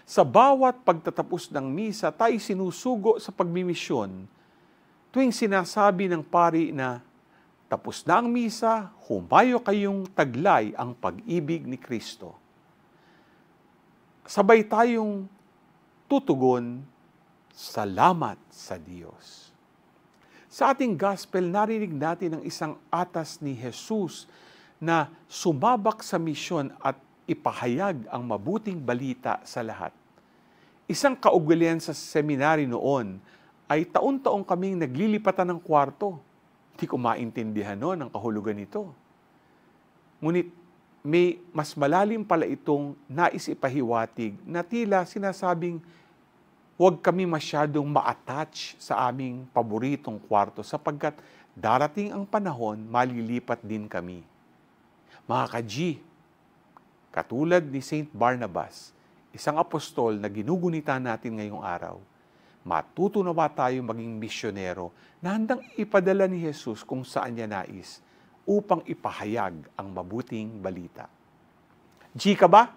Sa bawat pagtatapos ng misa, tayo sinusugo sa pagmimisyon tuwing sinasabi ng pari na tapos na ang misa, humayo kayong taglay ang pag-ibig ni Kristo. Sabay tayong tutugon, salamat sa Diyos. Sa ating gospel, narinig natin ang isang atas ni Jesus na sumabak sa misyon at ipahayag ang mabuting balita sa lahat. Isang kaugalian sa seminary noon ay taon-taong kaming naglilipatan ng kwarto. Hindi ko maintindihan noon ang kahulugan nito. Ngunit may mas malalim pala itong nais ipahiwatig na tila sinasabing huwag kami masyadong ma-attach sa aming paboritong kwarto sapagkat darating ang panahon, malilipat din kami. Mga ka-G, katulad ni Saint Barnabas, isang apostol na ginugunita natin ngayong araw, matuto na ba tayo maging misyonero na handang ipadala ni Jesus kung saan niya nais upang ipahayag ang mabuting balita? G ka ba?